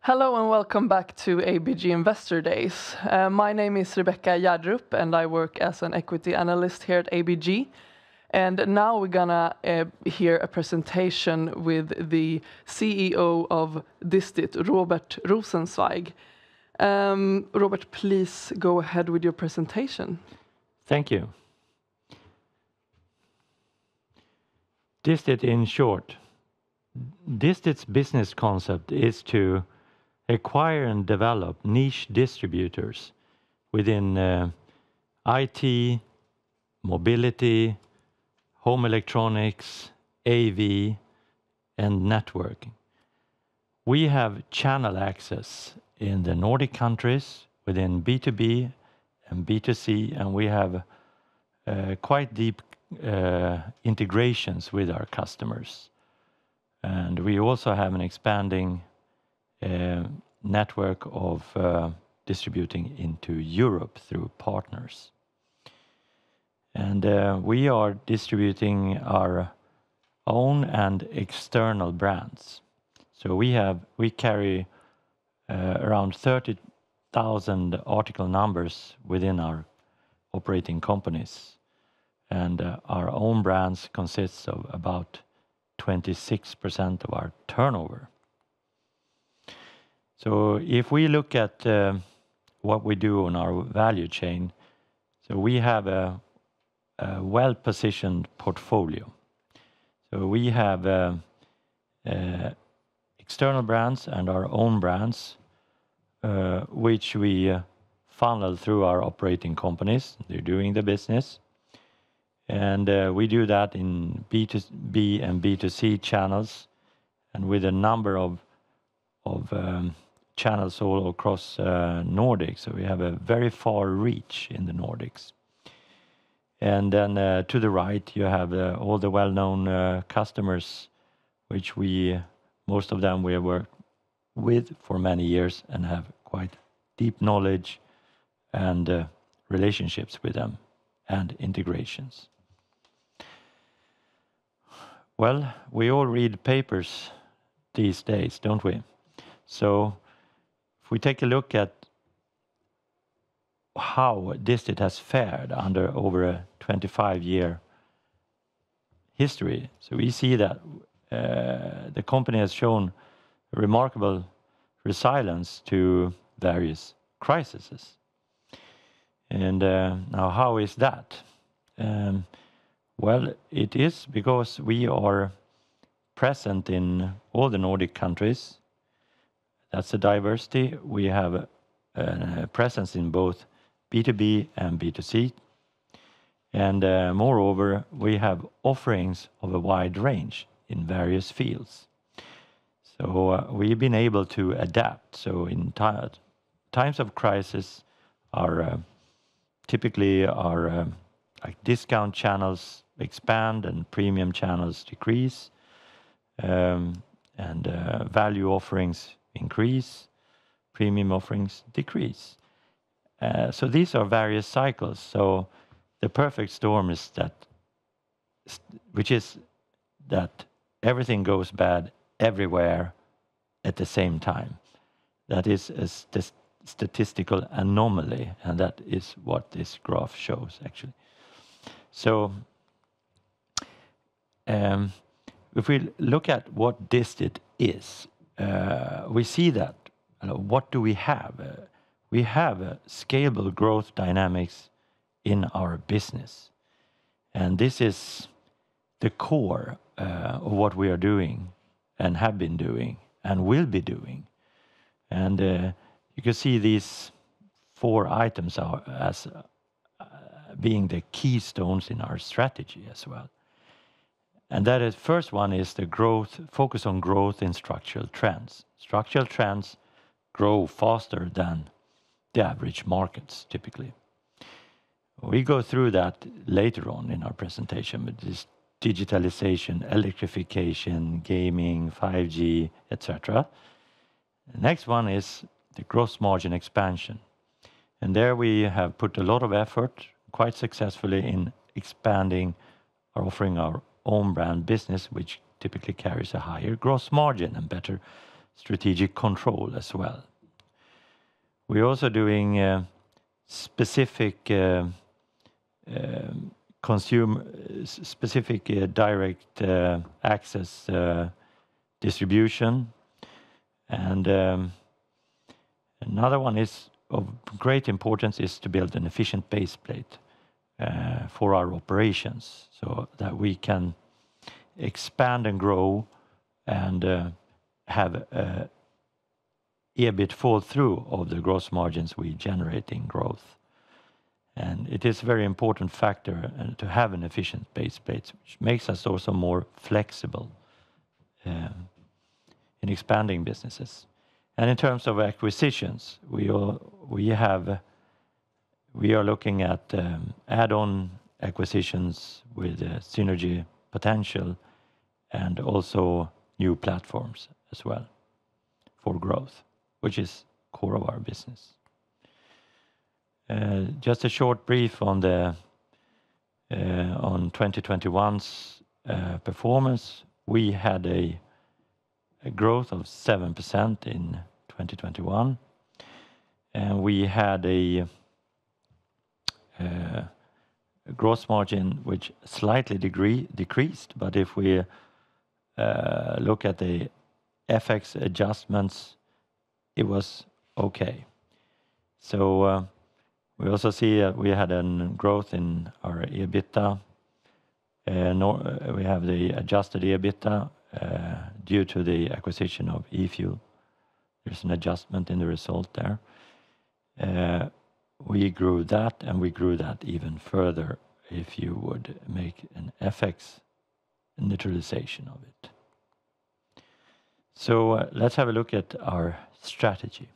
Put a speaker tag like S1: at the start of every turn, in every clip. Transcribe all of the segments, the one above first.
S1: Hello and welcome back to ABG Investor Days. My name is Rebecca Järdrup and I work as an equity analyst here at ABG. And now we're gonna hear a presentation with the CEO of DistIT, Robert Rosenzweig. Robert, please go ahead with your presentation.
S2: Thank you. DistIT in short. DistIT's business concept is to acquire and develop niche distributors within IT, mobility, home electronics, AV, and networking. We have channel access in the Nordic countries within B2B and B2C, and we have quite deep integrations with our customers. And we also have an expanding network of distributing into Europe through partners. And we are distributing our own and external brands. So we carry around 30,000 article numbers within our operating companies. And our own brands consists of about 26% of our turnover. So if we look at what we do on our value chain, so we have a well-positioned portfolio. So we have external brands and our own brands, which we funnel through our operating companies. They're doing the business. And we do that in B2B and B2C channels, and with a number of channels all across Nordics. So we have a very far reach in the Nordics. And then to the right, you have all the well-known customers, which most of them we have worked with for many years and have quite deep knowledge and relationships with them and integrations. Well, we all read papers these days, don't we? So if we take a look at how DistIT has fared over a 25-year history, so we see that the company has shown remarkable resilience to various crises. And now how is that? Well, it is because we are present in all the Nordic countries. That's a diversity. We have a presence in both B2B and B2C. And moreover, we have offerings of a wide range in various fields. So we've been able to adapt. So in times of crisis, typically our like discount channels expand and premium channels decrease, and value offerings increase, premium offerings decrease. So these are various cycles. So the perfect storm is that everything goes bad everywhere at the same time. That is a statistical anomaly, and that is what this graph shows actually. So if we look at what DistIT is, we see that what do we have? We have scalable growth dynamics in our business. And this is the core of what we are doing and have been doing and will be doing. And you can see these 4 items as being the keystones in our strategy as well. And that is, first one is the focus on growth in structural trends. Structural trends grow faster than the average markets typically. We go through that later on in our presentation, with this digitalization, electrification, gaming, 5G, etc. The next one is the gross margin expansion. And there we have put a lot of effort, quite successfully, in expanding or offering our own brand business, which typically carries a higher gross margin and better strategic control as well. We're also doing specific direct access distribution, and another one is of great importance is to build an efficient base plate for our operations, so that we can expand and grow and have EBIT fall through of the gross margins we generate in growth. And it is a very important factor to have an efficient base plate, which makes us also more flexible in expanding businesses. And in terms of acquisitions, we are looking at add-on acquisitions with synergy potential, and also new platforms as well for growth, which is core of our business. Just a short brief on 2021's performance. We had a growth of 7% in 2021, and we had a gross margin which slightly decreased, but if we look at the FX adjustments, it was okay. So we also see we had a growth in our EBITDA. We have the adjusted EBITDA due to the acquisition of eFuel. There's an adjustment in the result there. We grew that, and we grew that even further if you would make an FX neutralization of it. So let's have a look at our strategy.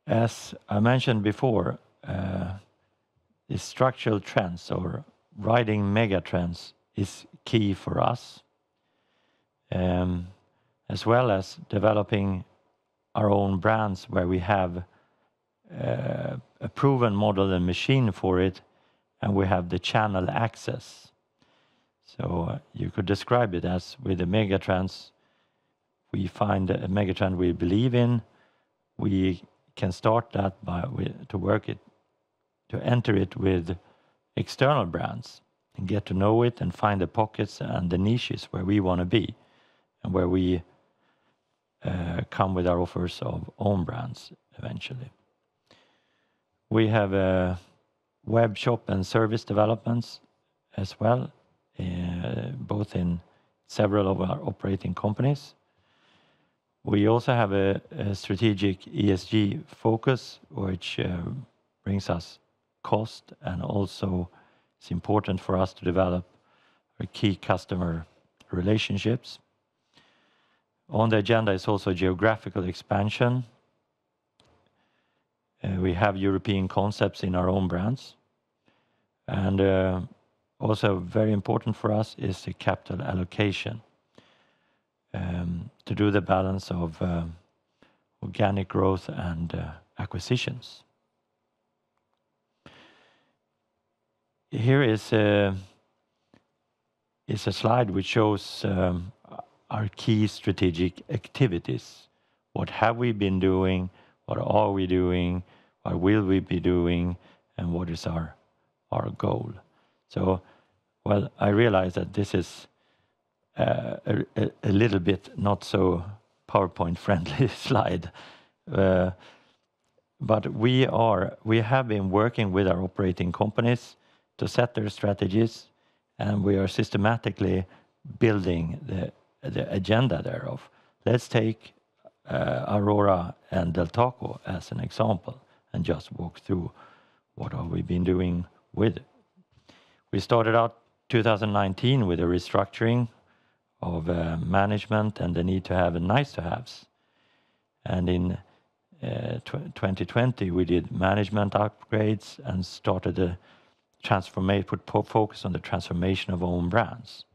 S2: As I mentioned before, the structural trends or riding mega trends is key for us, as well as developing our own brands where we have a proven model and machine for it, and we have the channel access. So you could describe it as with the megatrends, we find a megatrend we believe in, we can start that to enter it with external brands and get to know it and find the pockets and the niches where we want to be, and where we come with our offers of own brands eventually. We have web shop and service developments as well, both in several of our operating companies. We also have a strategic ESG focus, which brings us cost, and also it's important for us to develop our key customer relationships. On the agenda is also geographical expansion. We have European concepts in our own brands. And also very important for us is the capital allocation, to do the balance of organic growth and acquisitions. Here is a slide which shows our key strategic activities. What have we been doing? What are we doing? What will we be doing? And what is our goal? So, well, I realize that this is a little bit not so PowerPoint friendly slide, but we have been working with our operating companies to set their strategies, and we are systematically building the agenda thereof. Let's take Aurora and Del Taco as an example and just walk through what have we been doing with it. We started out 2019 with a restructuring of management and the need to have nice to haves. And in 2020 we did management upgrades and started a put focus on the transformation of own brands.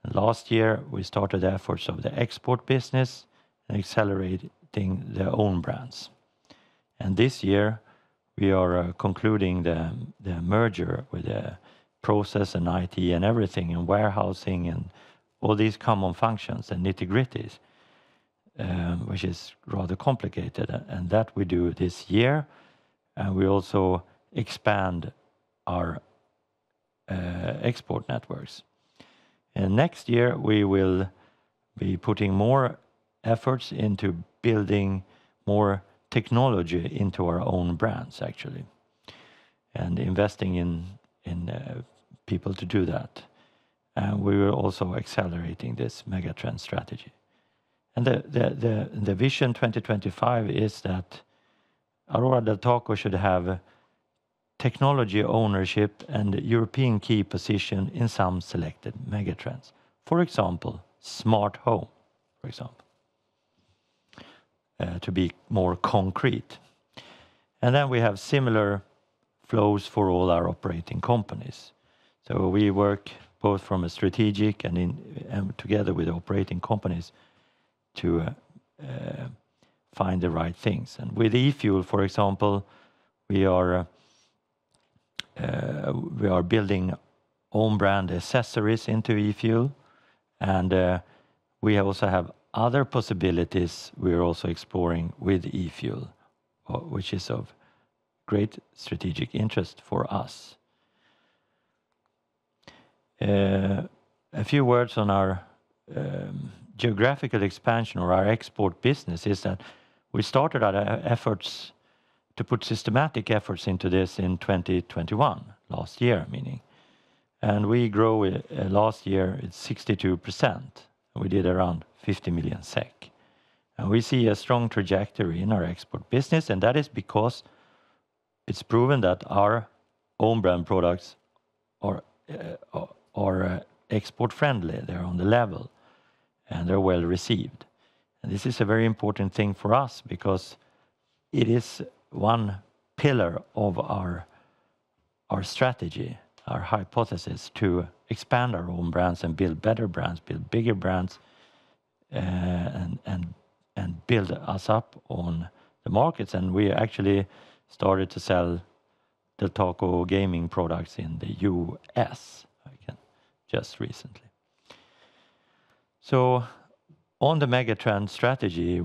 S2: And last year we started the efforts of the export business and accelerating the own brands. And this year we are concluding the merger with the process and IT and everything, and warehousing and all these common functions and nitty-gritties, which is rather complicated, and that we do this year. And we also expand our export networks. And next year we will be putting more efforts into building more technology into our own brands, actually, and investing in people to do that. And we will also accelerating this megatrend strategy. And the vision 2025 is that Aurora del Taco should have technology ownership and European key position in some selected megatrends. For example, smart home, for example, to be more concrete. And then we have similar flows for all our operating companies. So we work both from a strategic and together with operating companies to find the right things. And with e-fuel, for example, we are building own brand accessories into e-fuel, and we also have other possibilities we're also exploring with e-fuel, which is of great strategic interest for us. A few words on our geographical expansion or our export business is that we started our efforts to put systematic efforts into this in 2021, last year meaning. And we grew last year at 62%. We did around 50 million SEK. And we see a strong trajectory in our export business, and that is because it's proven that our own brand products are export friendly. They're on the level and they're well received. And this is a very important thing for us because it is one pillar of our strategy, our hypothesis to expand our own brands and build better brands, build bigger brands, and build us up on the markets. And we actually started to sell Del Taco gaming products in the US just recently. So on the megatrend strategy,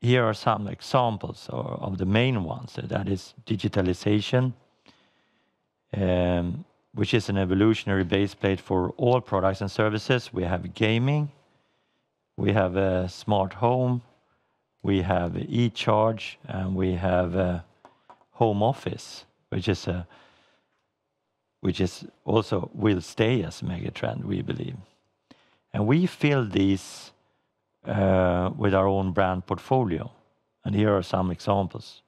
S2: here are some examples of the main ones. That is digitalization, which is an evolutionary base plate for all products and services. We have gaming, we have a smart home, we have e-charge, and we have home office, which is also will stay as megatrend, we believe. And we fill these with our own brand portfolio. And here are some examples.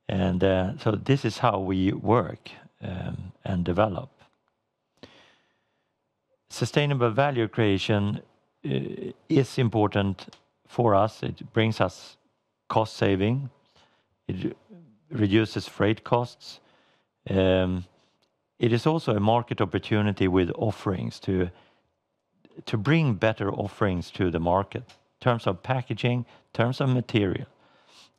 S2: And so this is how we work and develop. Sustainable value creation is important for us. It brings us cost saving. It reduces freight costs. It is also a market opportunity with offerings to bring better offerings to the market in terms of packaging, in terms of material.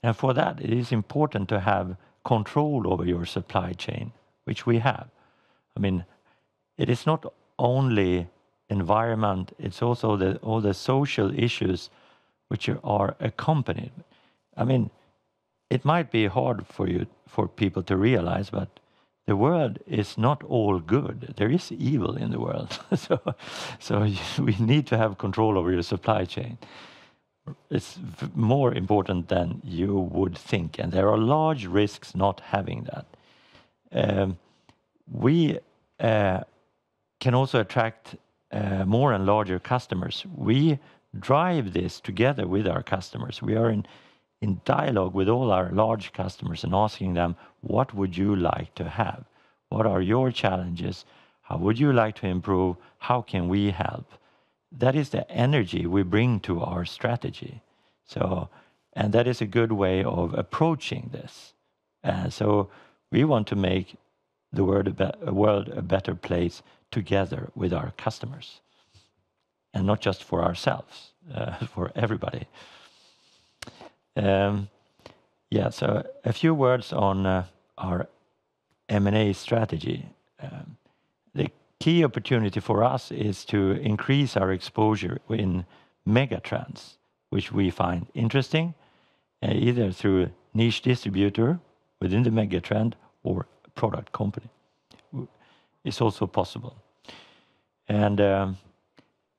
S2: And for that, it is important to have control over your supply chain, which we have. I mean, it is not only environment, it's also all the social issues which are accompanied. I mean, it might be hard for people to realize, but the world is not all good. There is evil in the world. so we need to have control over your supply chain. It's more important than you would think. And there are large risks not having that. We can also attract more and larger customers. We drive this together with our customers. We are in dialogue with all our large customers and asking them, what would you like to have? What are your challenges? How would you like to improve? How can we help? That is the energy we bring to our strategy. And that is a good way of approaching this. So we want to make the world a better place together with our customers. And not just for ourselves, for everybody. So a few words on our M&A strategy. key opportunity for us is to increase our exposure in megatrends, which we find interesting, either through a niche distributor within the megatrend or a product company. It's also possible. And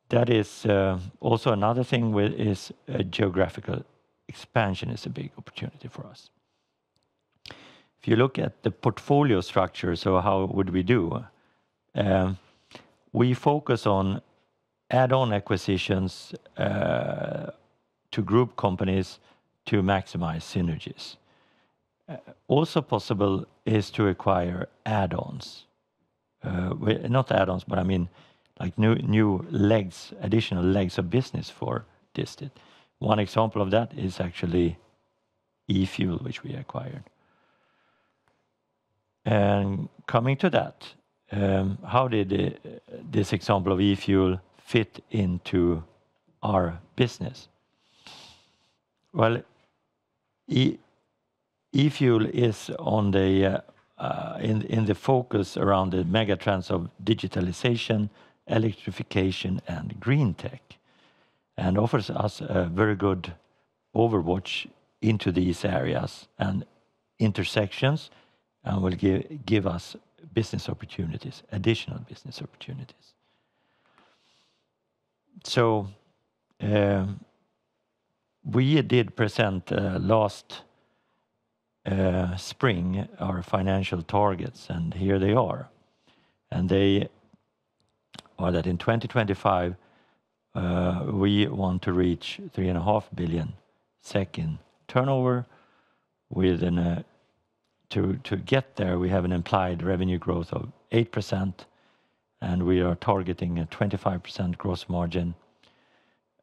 S2: that is also another thing is geographical expansion is a big opportunity for us. If you look at the portfolio structure, so how would we do? We focus on add-on acquisitions to group companies to maximize synergies. Also possible is to acquire add-ons. Not add-ons, but I mean like new legs, additional legs of business for DistIT. One example of that is actually e-fuel, which we acquired. And coming to that, how did this example of e-fuel fit into our business? Well, e-fuel is on the in the focus around the megatrends of digitalization, electrification, and green tech, and offers us a very good overwatch into these areas and intersections, and will give us business opportunities, additional business opportunities. So we did present last spring our financial targets, and here they are. And they are that in 2025 we want to reach 3.5 billion SEK in turnover. With to get there, we have an implied revenue growth of 8%, and we are targeting a 25% gross margin,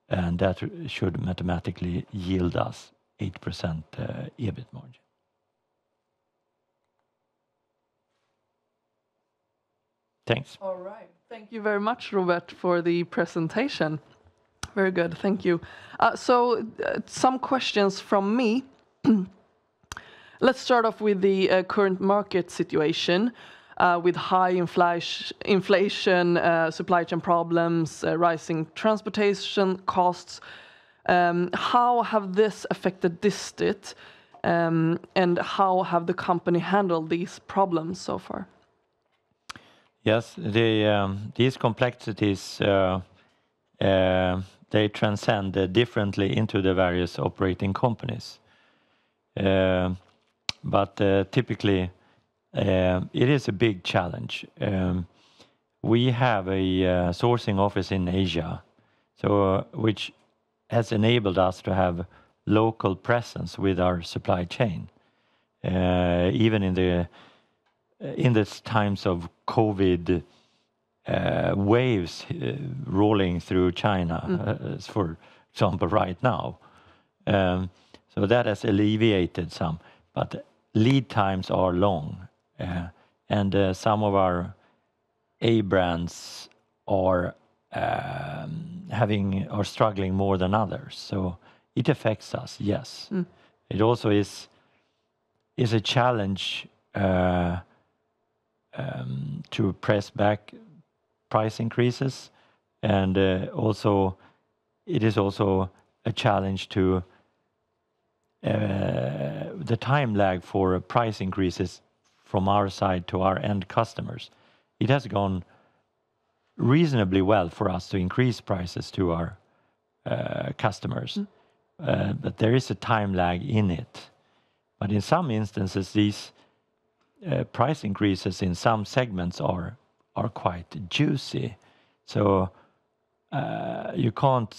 S2: and that should mathematically yield us 8% EBIT margin. Thanks.
S1: All right. Thank you very much, Robert, for the presentation. Very good. Thank you. Some questions from me. Let's start off with the current market situation with high inflation, supply chain problems, rising transportation costs. How have this affected DistIT, and how have the company handled these problems so far?
S2: Yes, these complexities, they transcend differently into the various operating companies. But typically, it is a big challenge. We have a sourcing office in Asia, which has enabled us to have local presence with our supply chain, even in these times of COVID waves rolling through China, for example, right now. So that has alleviated some, but lead times are long, and some of our A brands are struggling more than others. So it affects us, yes. It also is a challenge to press back price increases, and it is also a challenge to the time lag for price increases from our side to our end customers. It has gone reasonably well for us to increase prices to our customers, but there is a time lag in it. But in some instances, these price increases in some segments are quite juicy. So you can't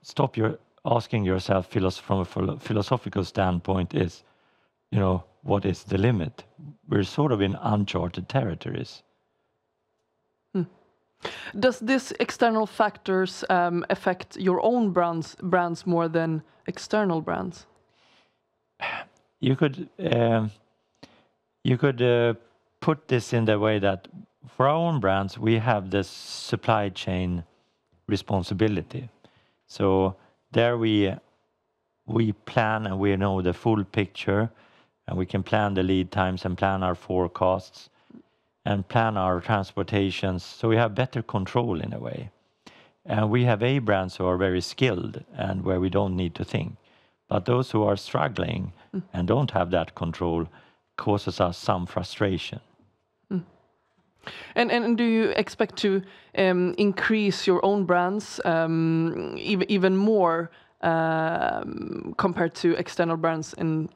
S2: stop asking yourself from a philosophical standpoint is, what is the limit? We're sort of in uncharted territories.
S1: Does this external factors affect your own brands more than external brands?
S2: You could put this in the way that for our own brands, we have this supply chain responsibility. So there we plan, and we know the full picture, and we can plan the lead times and plan our forecasts. and plan our transportations, so we have better control in a way. And we have A brands who are very skilled and where we don't need to think. But those who are struggling and don't have that control causes us some frustration.
S1: And do you expect to increase your own brands even more compared to external brands in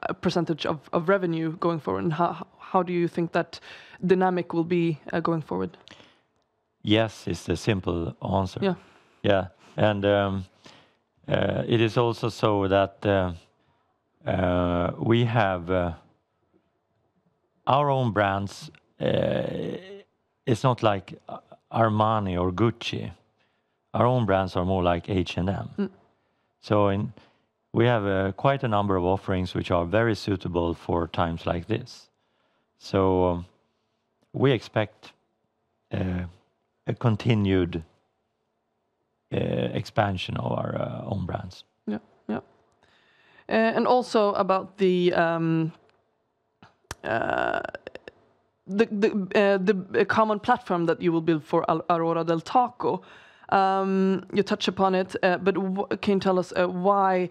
S1: a percentage of revenue going forward? And how do you think that dynamic will be going forward?
S2: Yes, is the simple answer.
S1: Yeah.
S2: Yeah, and it is also so that we have our own brands. It's not like Armani or Gucci. Our own brands are more like H&M. So we have quite a number of offerings which are very suitable for times like this. So we expect a continued expansion of our own brands.
S1: Yeah, yeah. And also about the common platform that you will build for Aurora del Taco. You touch upon it, but can you tell us why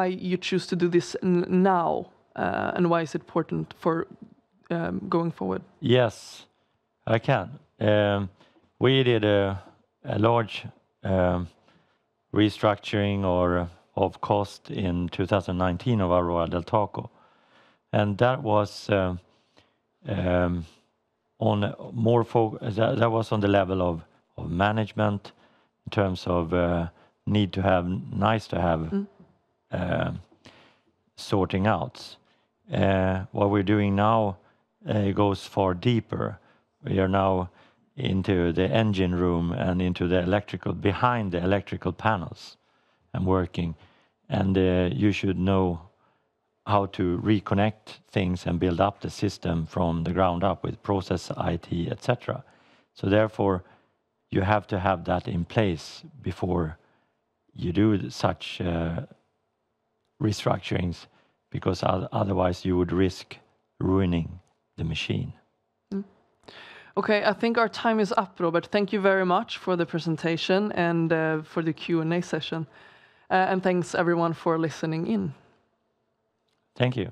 S1: you choose to do this now, and why is it important for going forward?
S2: Yes, I can. We did a large restructuring of cost in 2019 of Aurora del Taco, and that was on more that was on the level of management in terms of nice to have sorting outs. What we're doing now goes far deeper. We are now into the engine room and into the behind the electrical panels and working. And you should know how to reconnect things and build up the system from the ground up with process IT, etc. So therefore, you have to have that in place before you do such restructurings, because otherwise you would risk ruining the machine.
S1: Okay, I think our time is up, Robert. Thank you very much for the presentation and for the Q&A session. And thanks everyone for listening in.
S2: Thank you.